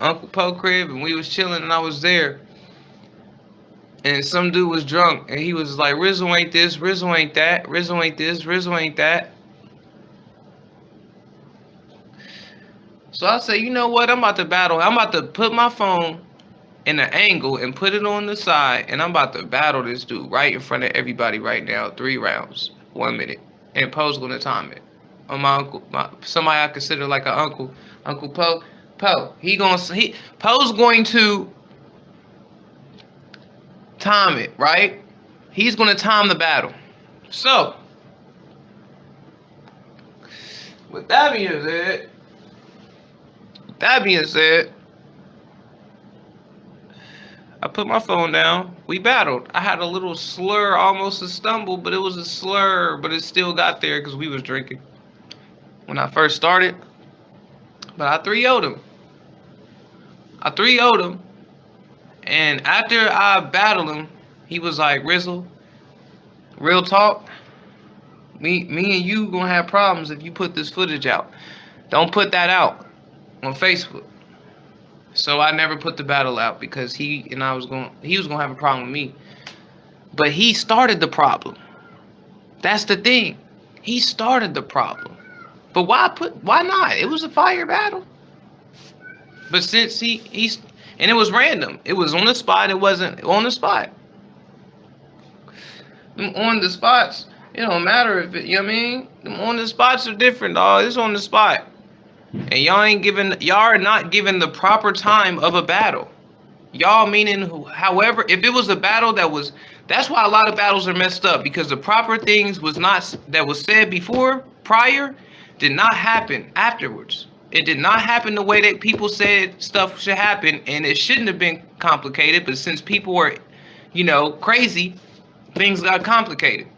Uncle Poe crib, and we was chilling, and I was there. And some dude was drunk, and he was like, Rizzo ain't this, Rizzo ain't that, Rizzo ain't this, Rizzo ain't that. So I said, you know what? I'm about to battle. I'm about to put my phone in an angle and put it on the side, and I'm about to battle this dude right in front of everybody right now. 3 rounds, 1 minute, and Poe's gonna time it. My uncle, somebody I consider like an uncle, Uncle Poe. Poe's going to time it, right? He's gonna time the battle. So, with that being said, I put my phone down. We battled. I had a little slur, almost a stumble, but it was a slur, but it still got there because we was drinking when I first started. But I 3-0'd him. And after I battled him, he was like, Rizzle, real talk, me and you gonna have problems if you put this footage out. Don't put that out on Facebook. So I never put the battle out because he was gonna have a problem with me. But he started the problem. That's the thing. He started the problem. But why not? It was a fire battle. But since and it was random. It was on the spot. It wasn't on the spot. On the spots, it don't matter if it, you know what I mean? On the spots are different, dog. It's on the spot. And y'all are not given the proper time of a battle. Y'all meaning, however, if it was a battle that's why a lot of battles are messed up, because the proper things that was said prior, did not happen afterwards. It did not happen the way that people said stuff should happen, and it shouldn't have been complicated, but since people were, crazy, things got complicated.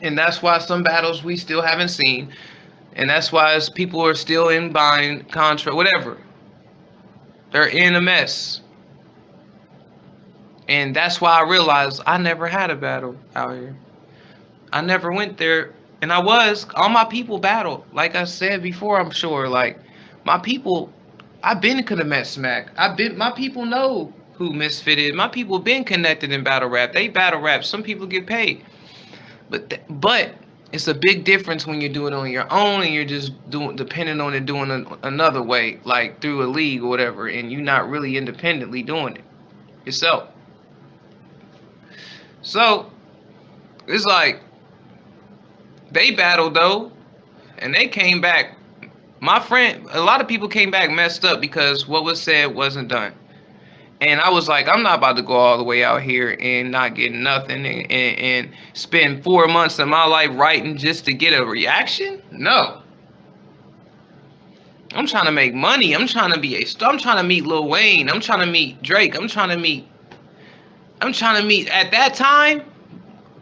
And that's why some battles we still haven't seen. And that's why people are still in bind, contract, whatever. They're in a mess. And that's why I realized I never had a battle out here. I never went there. And all my people battled. Like I said before, I'm sure, like, my people, I've been could have met Smack. My people know who misfitted. My people been connected in battle rap. They battle rap. Some people get paid. But it's a big difference when you're doing it on your own and you're just depending on it doing another way, like through a league or whatever, and you're not really independently doing it yourself. So it's like they battled though, and they came back. A lot of people came back messed up because what was said wasn't done. And I was like, I'm not about to go all the way out here and not get nothing and spend 4 months of my life writing just to get a reaction? No. I'm trying to make money. I'm trying to be I'm trying to meet Lil Wayne. I'm trying to meet Drake. I'm trying to meet at that time,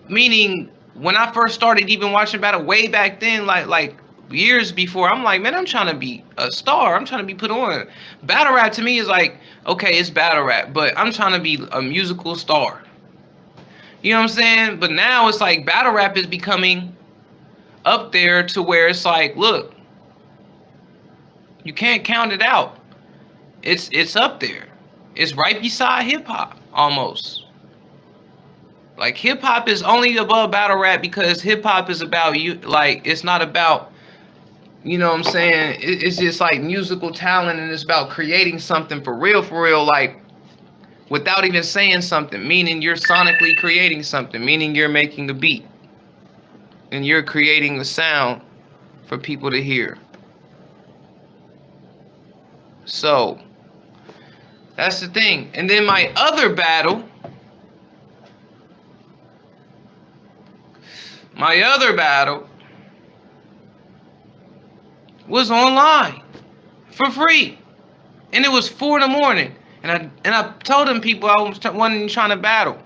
meaning when I first started even watching battle way back then, like years before, I'm like, man, I'm trying to be a star. I'm trying to be put on. Battle rap to me is like, okay, it's battle rap, but I'm trying to be a musical star. You know what I'm saying? But now it's like battle rap is becoming up there to where it's like, look, you can't count it out. It's up there. It's right beside hip hop almost. Like hip hop is only above battle rap because hip hop is about you. Like it's not about, you know what I'm saying? It's just like musical talent, and it's about creating something for real, like without even saying something, meaning you're sonically creating something, meaning you're making a beat and you're creating a sound for people to hear. So that's the thing. And then my other battle was online for free, and it was 4 a.m. and I told them people I wasn't trying to battle,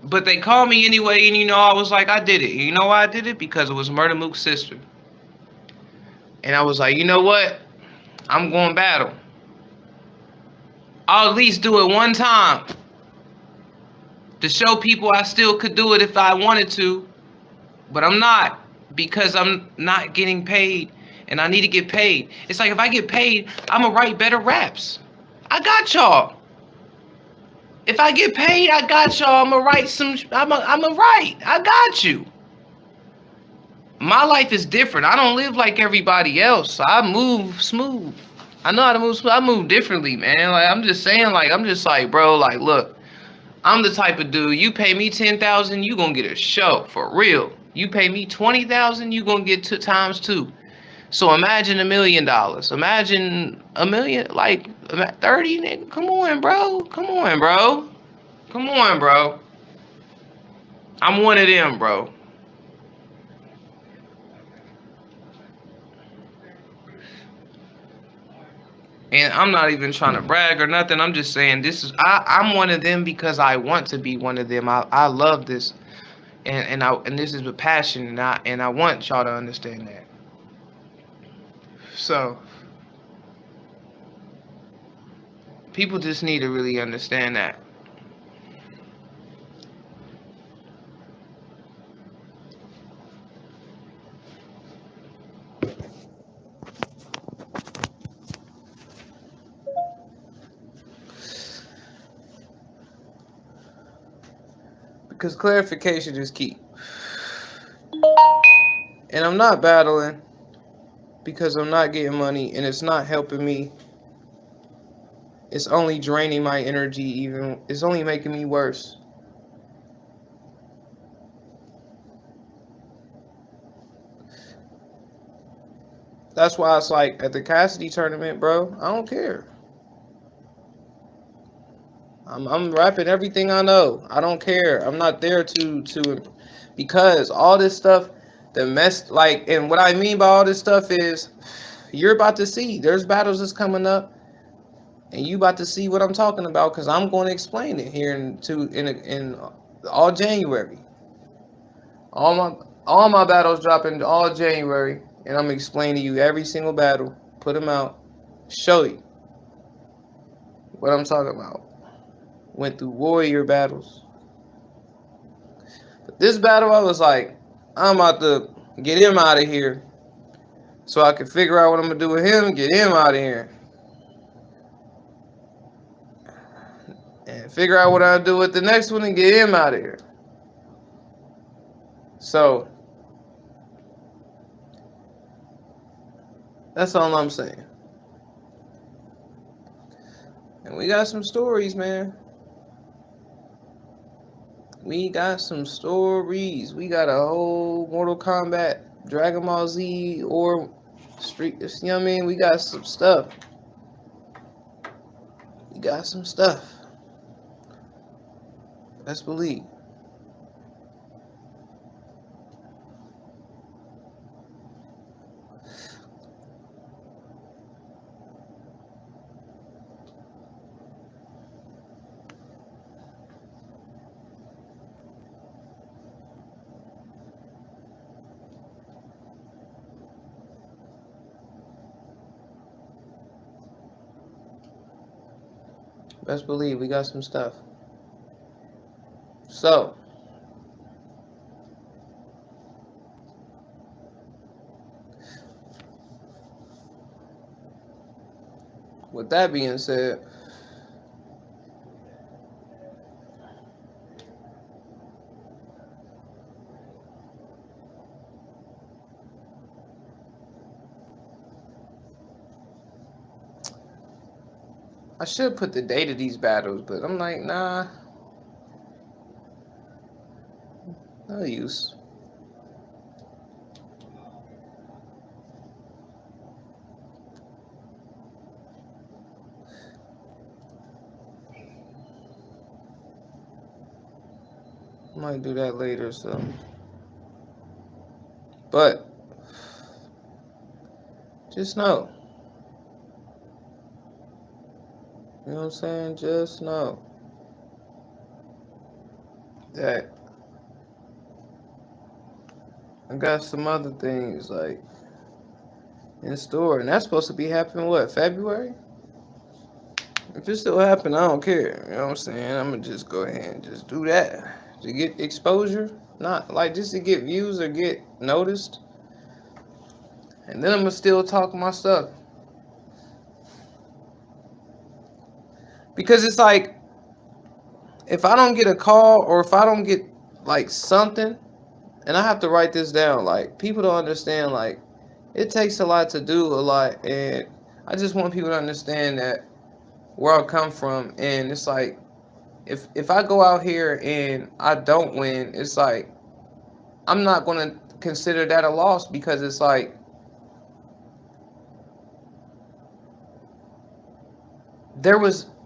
but they called me anyway, and I was like, I did it. You know why I did it? Because it was Murder Mook's sister, and I was like, you know what? I'm going battle. I'll at least do it one time to show people I still could do it if I wanted to, but I'm not. Because I'm not getting paid, and I need to get paid. It's like if I get paid, I'm gonna write better raps. I got y'all. If I get paid, I got y'all. I'ma write some. I'ma write. I got you. My life is different. I don't live like everybody else. I move smooth. I know how to move smooth. I move differently, man. Like I'm just saying, like I'm just like, bro, like look, I'm the type of dude. You pay me 10,000, you gonna get a show for real. You pay me 20,000, you gonna get 2 times 2. So imagine $1 million. Imagine a million, like 30, nigga. Come on, bro. Come on, bro. Come on, bro. I'm one of them, bro. And I'm not even trying to brag or nothing. I'm just saying this is I'm one of them because I want to be one of them. I love this. And this is with passion and I want y'all to understand that. So people just need to really understand that. Because clarification is key. And I'm not battling because I'm not getting money and it's not helping me. It's only draining my energy even. It's only making me worse. That's why it's like at the Cassidy tournament, bro, I don't care. I'm rapping everything I know. I don't care. I'm not there to because all this stuff, the mess, like, and what I mean by all this stuff is you're about to see there's battles that's coming up and you about to see what I'm talking about because I'm going to explain it here in all January. All my battles dropping all January and I'm explaining to you every single battle, put them out, show you what I'm talking about. Went through warrior battles. But this battle, I was like, I'm about to get him out of here so I can figure out what I'm going to do with him, get him out of here. And figure out what I'll do with the next one and get him out of here. So, that's all I'm saying. And we got some stories, man. We got some stories. We got a whole Mortal Kombat, Dragon Ball Z, or Street. You know what I mean? We got some stuff. We got some stuff. Let's believe. Best believe we got some stuff. So, with that being said, I should put the date of these battles, but I'm like, nah. No use. Might do that later, so. But just know. You know what I'm saying? Just know that I got some other things like in store, and that's supposed to be happening what, February? If it still happen, I don't care. You know what I'm saying? I'm gonna just go ahead and just do that to get exposure, not like just to get views or get noticed, and then I'm gonna still talk my stuff. Because it's like if I don't get a call or if I don't get like something, and I have to write this down, like people don't understand, like it takes a lot to do a lot, and I just want people to understand that where I come from, and it's like if I go out here and I don't win, it's like I'm not gonna consider that a loss, because it's like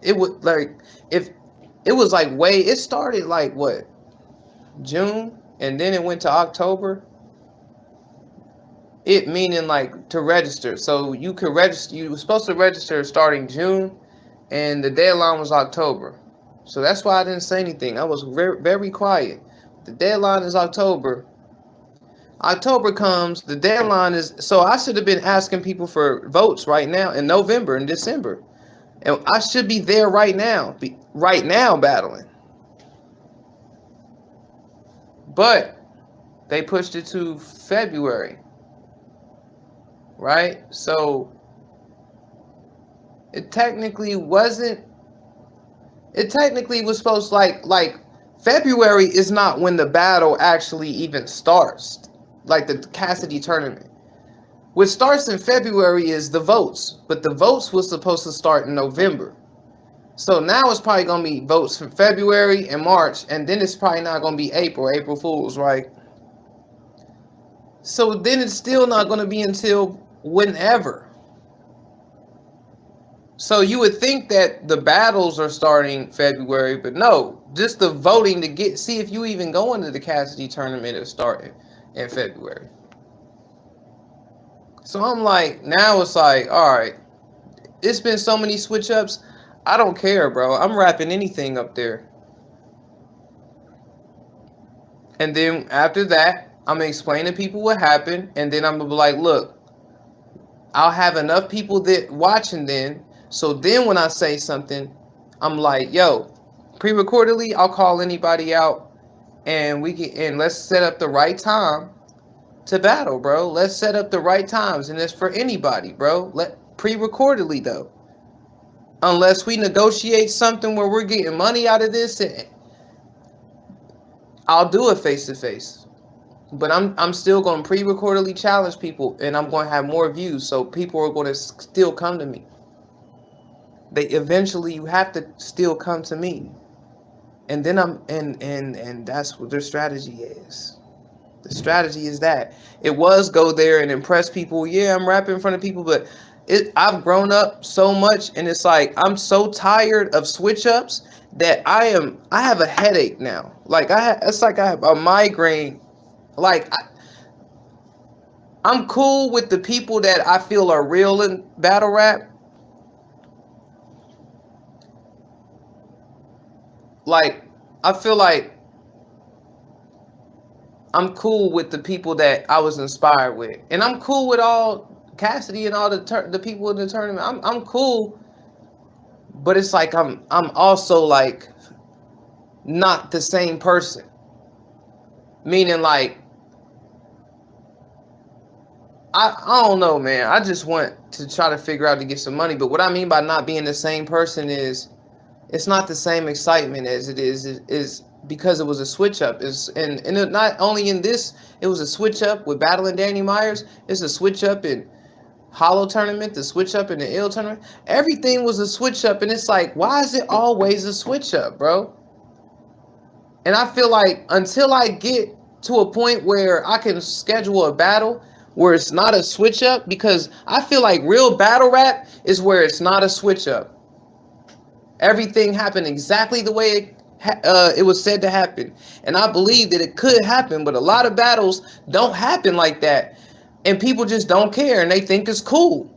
it would like if it was like it started like what, June, and then it went to October. It meaning like to register. So you could register, you were supposed to register starting June, and the deadline was October. So that's why I didn't say anything. I was very, very quiet. The deadline is October. October comes, the deadline is, so I should have been asking people for votes right now in November and December. And I should be there right now, battling. But they pushed it to February. Right? So it technically was supposed to like February is not when the battle actually even starts. Like the Cassidy tournament. What starts in February is the votes, but the votes was supposed to start in November. So now it's probably gonna be votes from February and March, and then it's probably not gonna be April Fools, right? So then it's still not gonna be until whenever. So you would think that the battles are starting February, but no, just the voting to see if you even go into the Cassidy tournament is starting in February. So I'm like, now it's like, all right, it's been so many switch ups. I don't care, bro. I'm rapping anything up there. And then after that, I'm gonna explain to people what happened, and then I'm gonna be like, look, I'll have enough people that watching then. So then when I say something, I'm like, yo, pre-recordedly, I'll call anybody out, and let's set up the right time to battle, bro. Let's set up the right times, and it's for anybody, bro. Pre-recordedly though. Unless we negotiate something where we're getting money out of this, I'll do it face to face. But I'm still going to pre-recordedly challenge people, and I'm going to have more views, so people are going to still come to me. You have to still come to me. And then and that's what their strategy is. The strategy is that it was go there and impress people. Yeah, I'm rapping in front of people, but I've grown up so much, and it's like I'm so tired of switch ups that I have a headache now. Like it's like I have a migraine. Like I'm cool with the people that I feel are real in battle rap. Like I feel like I'm cool with the people that I was inspired with, and I'm cool with all Cassidy and all the people in the tournament. I'm cool, but it's like I'm also like not the same person. Meaning like I don't know, man. I just want to try to figure out to get some money. But what I mean by not being the same person is it's not the same excitement as it is because it was a switch up. And it, not only in this, it was a switch up with battling Danny Myers. It's a switch up in Hollow tournament, the switch up in the ill tournament. Everything was a switch up, and it's like, why is it always a switch up, bro? And I feel like until I get to a point where I can schedule a battle where it's not a switch up, because I feel like real battle rap is where it's not a switch up. Everything happened exactly the way it was said to happen. And I believe that it could happen, but a lot of battles don't happen like that. And people just don't care, and they think it's cool.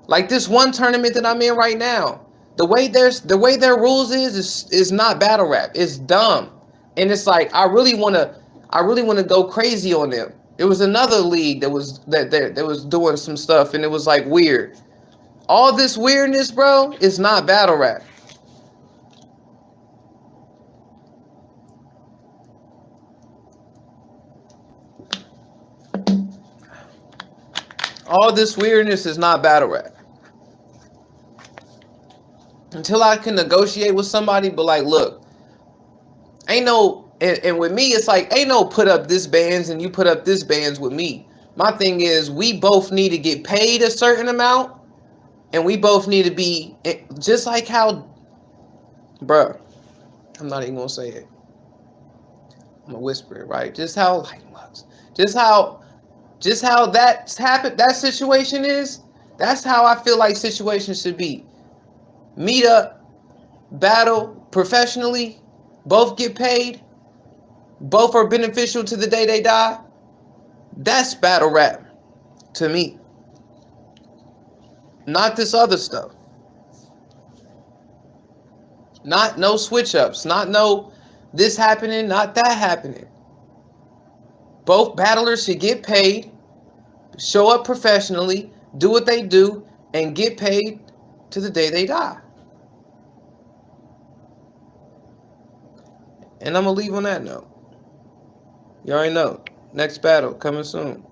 Like this one tournament that I'm in right now, the way their rules is not battle rap. It's dumb. And it's like I really want to go crazy on them. There was another league that was doing some stuff, and it was like weird. All this weirdness, bro, is not battle rap. All this weirdness is not battle rap. Until I can negotiate with somebody, but like, look, Ain't no, and with me, it's like, ain't no put up this bands and you put up this bands with me. My thing is, we both need to get paid a certain amount, and we both need to be, just like how, bruh, I'm not even gonna say it. I'm gonna whisper it, right? Just how that's happened, that situation is, that's how I feel like situations should be. Meet up, battle professionally, both get paid, both are beneficial to the day they die. That's battle rap to me. Not this other stuff. Not no switch ups, not no this happening, not that happening. Both battlers should get paid, show up professionally, do what they do, and get paid to the day they die. And I'm going to leave on that note. You already know. Next battle coming soon.